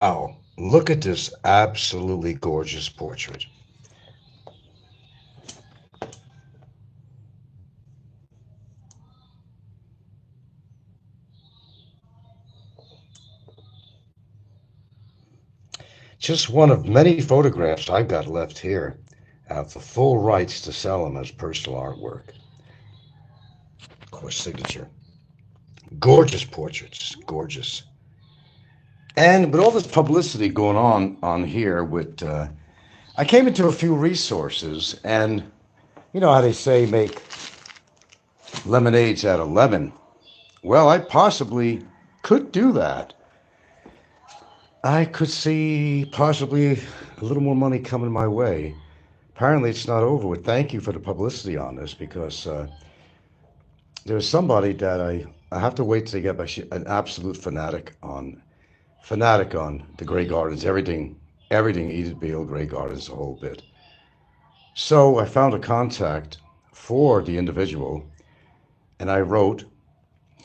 Wow, look at this absolutely gorgeous portrait. Just one of many photographs I've got left here. I have the full rights to sell them as personal artwork. Of course, signature. Gorgeous portraits, gorgeous. And with all this publicity going on here, I came into a few resources, and you know how they say make lemonades out of lemon. Well, I possibly could do that. I could see possibly a little more money coming my way. Apparently, it's not over with. Thank you for the publicity on this because there's somebody that I have to wait till they get back. An absolute fanatic on the Grey Gardens, everything Edith Beale, Grey Gardens, the whole bit. So I found a contact for the individual, and I wrote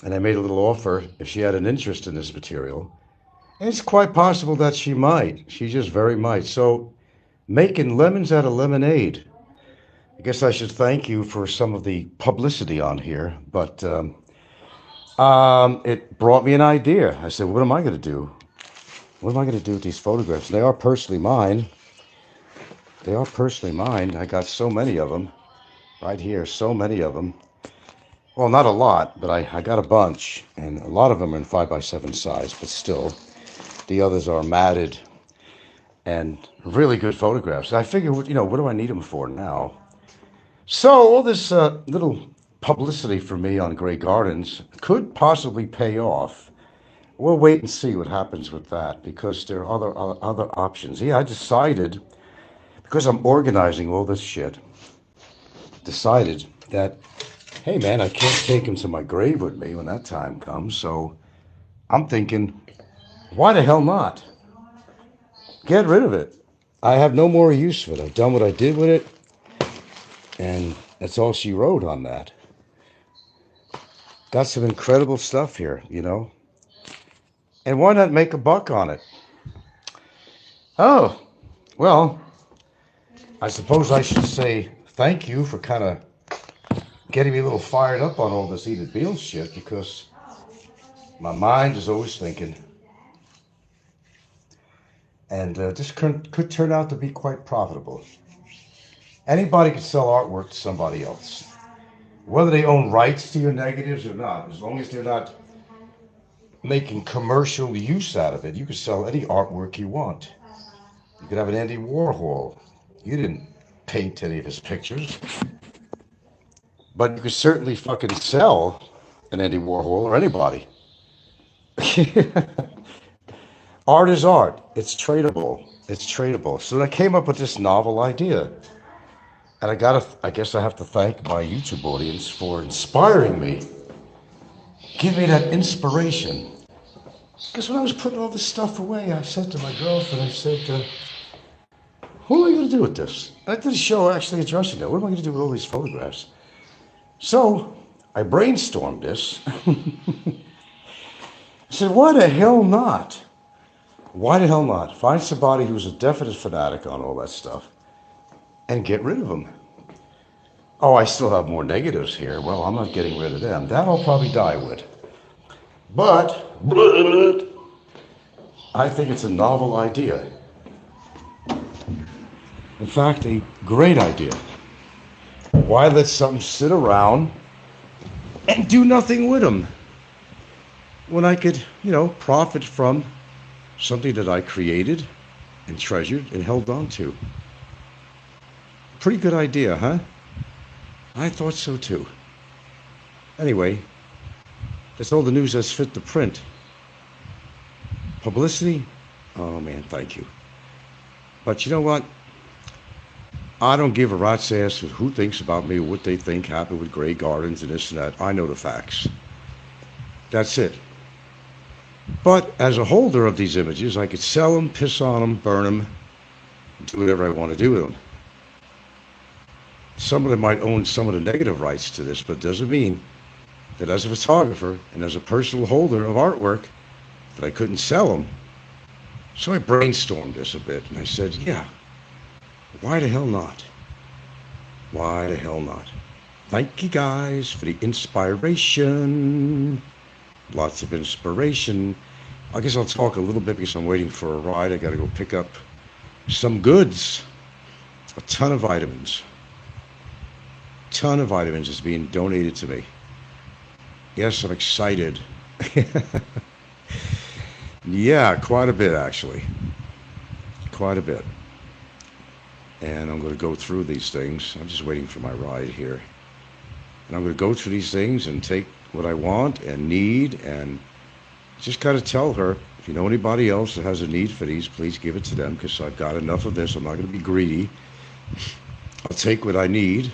and I made a little offer if she had an interest in this material. And it's quite possible that she might. She just very might. So making lemons out of lemonade. I guess I should thank you for some of the publicity on here, but it brought me an idea. I said, what am I going to do? What am I going to do with these photographs? They are personally mine. They are personally mine. I got so many of them right here, so many of them. Well, not a lot, but I got a bunch, and a lot of them are in 5x7 size, but still, the others are matted and really good photographs. I figure, what do I need them for now? So all this little publicity for me on Grey Gardens could possibly pay off. We'll wait and see what happens with that because there are other options. Yeah, I decided because I'm organizing all this shit. Decided that hey man, I can't take him to my grave with me when that time comes. So I'm thinking, why the hell not? Get rid of it. I have no more use for it. I've done what I did with it, and that's all she wrote on that. Got some incredible stuff here. And why not make a buck on it? Oh, well, I suppose I should say thank you for kind of getting me a little fired up on all this Edith Beale shit because my mind is always thinking, and this could turn out to be quite profitable. Anybody can sell artwork to somebody else, whether they own rights to your negatives or not. As long as they're not making commercial use out of it, you can sell any artwork you want. You could have an Andy Warhol. You didn't paint any of his pictures, but you could certainly fucking sell an Andy Warhol or anybody. Art is art. It's tradable. It's tradable. So I came up with this novel idea. And I guess I have to thank my YouTube audience for inspiring me. Give me that inspiration. Because when I was putting all this stuff away, I said to my girlfriend, I said, what am I going to do with this? I did a show actually addressing that. What am I going to do with all these photographs? So I brainstormed this. I said, why the hell not? Why the hell not? Find somebody who's a definite fanatic on all that stuff and get rid of them. Oh, I still have more negatives here. Well, I'm not getting rid of them. That I'll probably die with. But I think it's a novel idea. In fact, a great idea. Why let something sit around and do nothing with them when I could, profit from something that I created and treasured and held on to? Pretty good idea, huh? I thought so too. Anyway, that's all the news that's fit to print. Publicity? Oh man, thank you. But you know what? I don't give a rat's ass who thinks about me or what they think happened with Grey Gardens and this and that. I know the facts. That's it. But as a holder of these images, I could sell them, piss on them, burn them, do whatever I want to do with them. Some of them might own some of the negative rights to this, but it doesn't mean that as a photographer and as a personal holder of artwork that I couldn't sell them. So I brainstormed this a bit and I said, yeah, why the hell not? Why the hell not? Thank you guys for the inspiration. Lots of inspiration. I guess I'll talk a little bit because I'm waiting for a ride. I got to go pick up some goods. A ton of vitamins. Ton of vitamins is being donated to me. Yes, I'm excited. Yeah, quite a bit actually. Quite a bit. And I'm going to go through these things. I'm just waiting for my ride here. And I'm going to go through these things and take what I want and need and just kind of tell her, if you know anybody else that has a need for these, please give it to them because I've got enough of this. I'm not going to be greedy. I'll take what I need.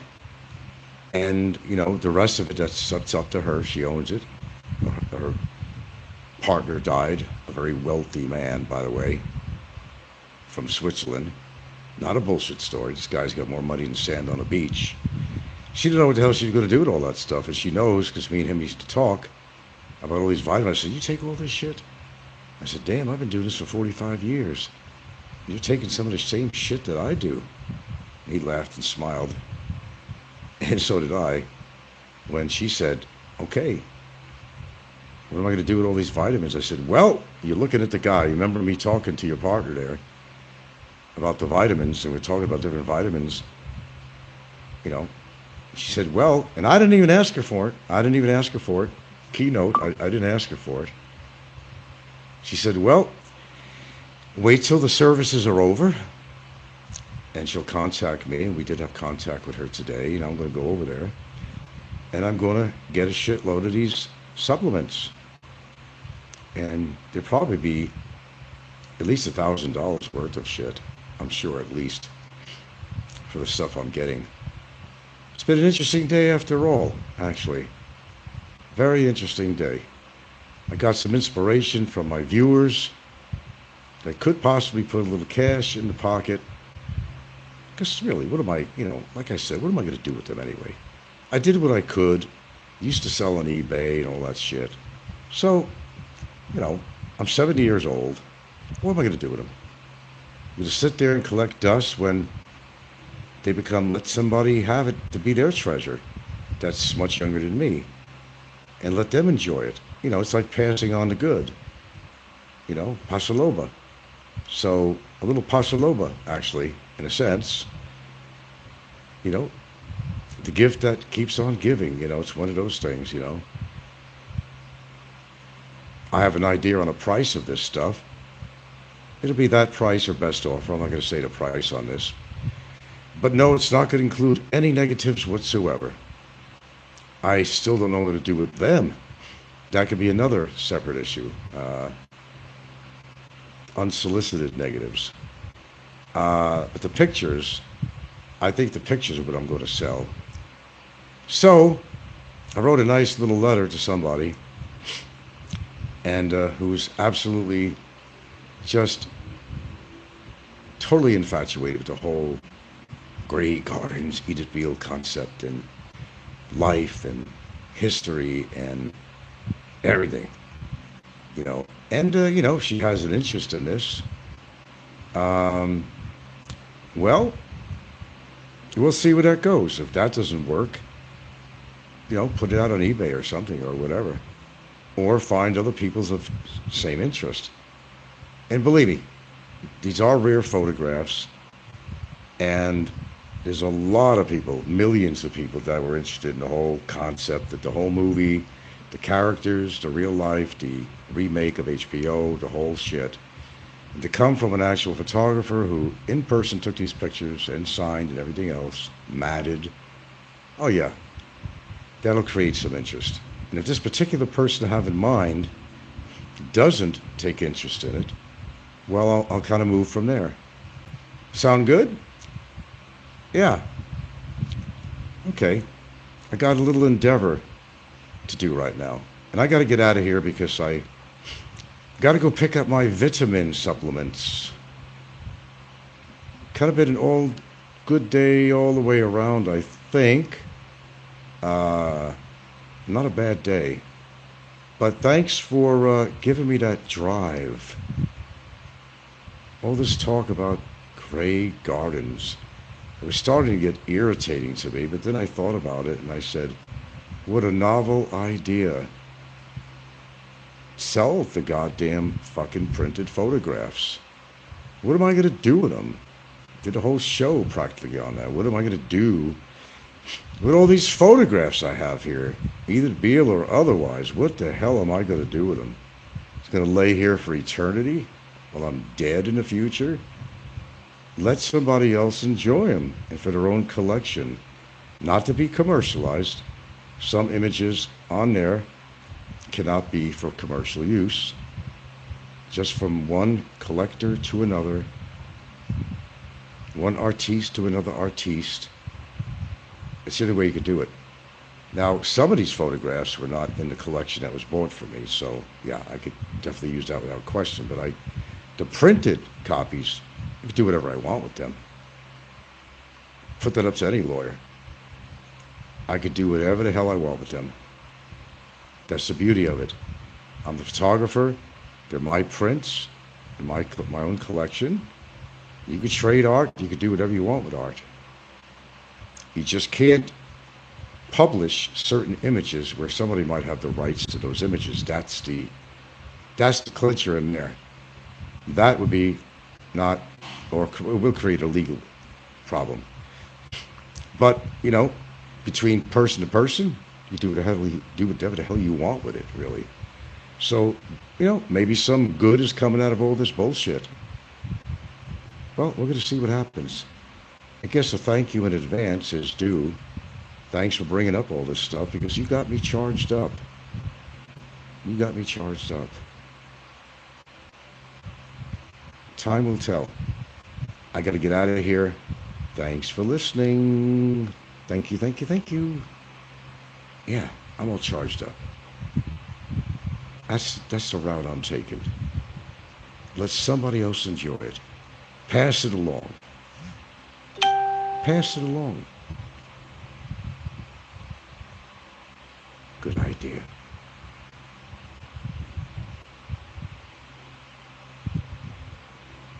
And, the rest of it, that's up to her. She owns it. Her partner died, a very wealthy man, by the way, from Switzerland. Not a bullshit story. This guy's got more money than sand on a beach. She didn't know what the hell she was going to do with all that stuff, and she knows because me and him used to talk about all these vitamins. I said, you take all this shit? I said, damn, I've been doing this for 45 years. You're taking some of the same shit that I do. He laughed and smiled, and so did I, when she said, okay, what am I going to do with all these vitamins? I said, well, you're looking at the guy. You remember me talking to your partner there about the vitamins, and we're talking about different vitamins, She said, well, and I didn't even ask her for it. Keynote, I didn't ask her for it. She said, well, wait till the services are over, and she'll contact me, and we did have contact with her today, I'm going to go over there, and I'm going to get a shitload of these supplements. And there'll probably be at least $1,000 worth of shit, I'm sure, at least, for the stuff I'm getting. It's been an interesting day after all, actually. Very interesting day. I got some inspiration from my viewers. I could possibly put a little cash in the pocket. Because really, what am I, like I said, what am I going to do with them anyway? I did what I could. Used to sell on eBay and all that shit. So, I'm 70 years old. What am I going to do with them? I'm going to sit there and collect dust when they let somebody have it to be their treasure that's much younger than me, and let them enjoy it. It's like passing on the good, Pasaloba. So a little Pasaloba, actually, in a sense, the gift that keeps on giving, it's one of those things, I have an idea on a price of this stuff. It'll be that price or best offer. I'm not going to say the price on this. But no, it's not going to include any negatives whatsoever. I still don't know what to do with them. That could be another separate issue. Unsolicited negatives. But the pictures, I think the pictures are what I'm going to sell. So, I wrote a nice little letter to somebody, and who's absolutely just totally infatuated with the whole Grey Gardens, Edith Beale concept and life and history and everything, and she has an interest in this. Well, we'll see where that goes. If that doesn't work, put it out on eBay or something or whatever, or find other people's of same interest. And believe me, these are rare photographs, and there's a lot of people, millions of people that were interested in the whole concept, the whole movie, the characters, the real life, the remake of HBO, the whole shit. And to come from an actual photographer who in person took these pictures and signed and everything else, matted, oh yeah, that'll create some interest. And if this particular person I have in mind doesn't take interest in it, well, I'll kind of move from there. Sound good? Yeah. Okay. I got a little endeavor to do right now. And I got to get out of here because I got to go pick up my vitamin supplements. Kind of been an all good day all the way around, I think. Not a bad day. But thanks for giving me that drive. All this talk about gray gardens. It was starting to get irritating to me, but then I thought about it and I said, what a novel idea. Sell the goddamn fucking printed photographs. What am I going to do with them? Did a whole show practically on that. What am I going to do with all these photographs I have here? Either Beal or otherwise. What the hell am I going to do with them? It's going to lay here for eternity while I'm dead in the future? Let somebody else enjoy them and for their own collection. Not to be commercialized. Some images on there cannot be for commercial use. Just from one collector to another, one artiste to another artiste. It's the only way you could do it. Now, some of these photographs were not in the collection that was bought for me, so yeah, I could definitely use that without question. But the printed copies, I could do whatever I want with them. Put that up to any lawyer. I could do whatever the hell I want with them. That's the beauty of it. I'm the photographer. They're my prints, my own collection. You could trade art. You could do whatever you want with art. You just can't publish certain images where somebody might have the rights to those images. That's the clincher in there. That would be not, or it will create a legal problem. But between person to person, you do whatever the hell you want with it, really. So, maybe some good is coming out of all this bullshit. Well, we're going to see what happens. I guess a thank you in advance is due. Thanks for bringing up all this stuff because you got me charged up. You got me charged up. Time will tell. I got to get out of here. Thanks for listening. Thank you, thank you, thank you. Yeah, I'm all charged up. That's the route I'm taking. Let somebody else enjoy it. Pass it along. Pass it along. Good idea.